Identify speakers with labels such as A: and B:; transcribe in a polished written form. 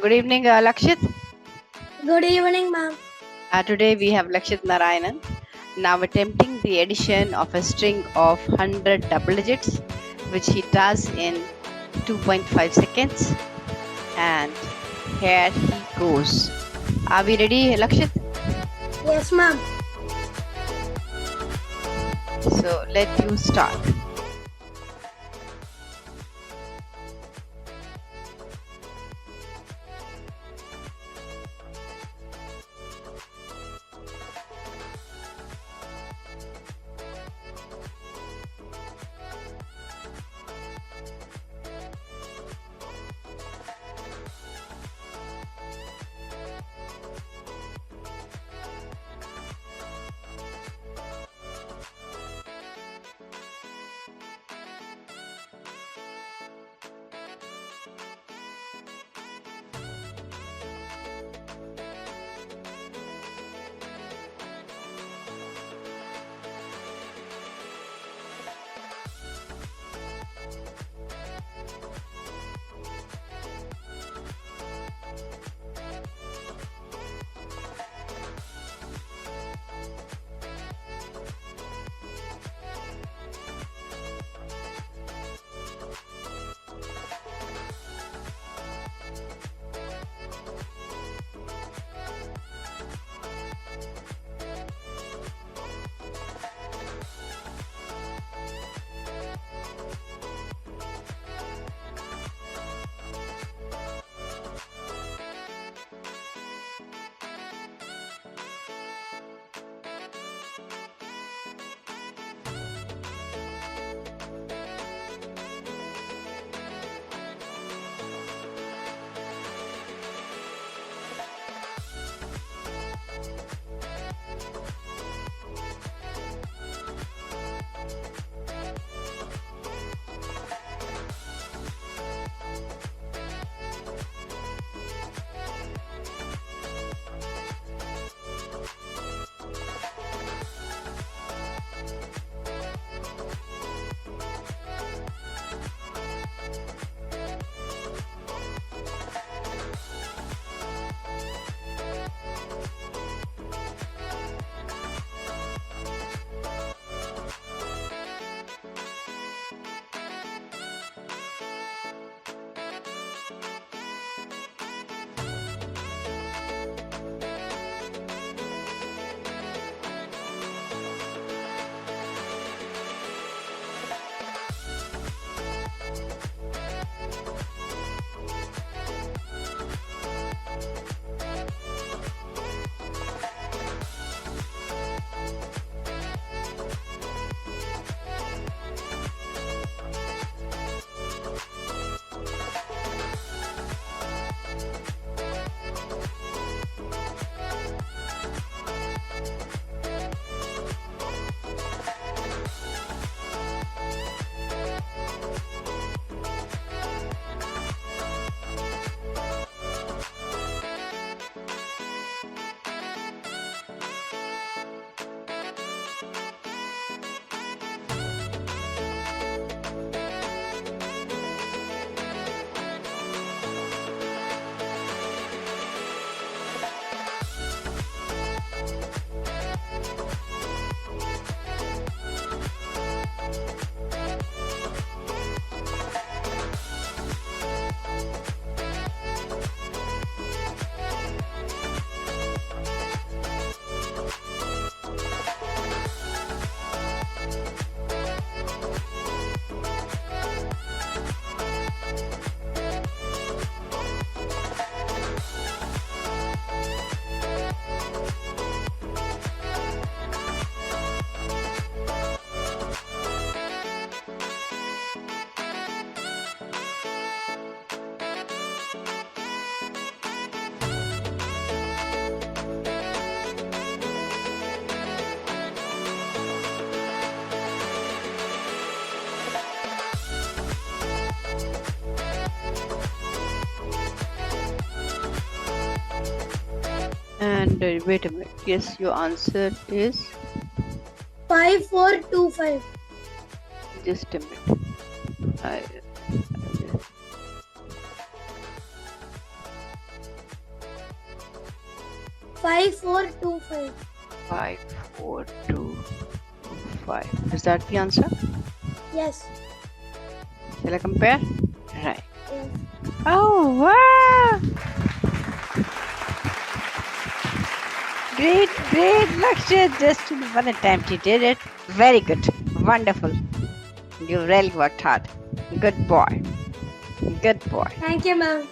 A: Good evening, Lakshith.
B: Good evening, ma'am.
A: Today we have Lakshith Narayanan, now attempting the addition of a string of 100 double digits, which he does in 2.5 seconds. And here he goes. Are we ready, Lakshith?
B: Yes, ma'am.
A: So let you start. And wait a minute. Yes, your answer is
B: 5425.
A: just a minute.
B: 5425.
A: 5425. Is that the answer?
B: Yes.
A: Shall I compare? Right.
B: Yes.
A: Oh, wow! Great, Lakshit. Just in one attempt, you did it. Very good. Wonderful. You really worked hard. Good boy. Good boy.
B: Thank you, ma'am.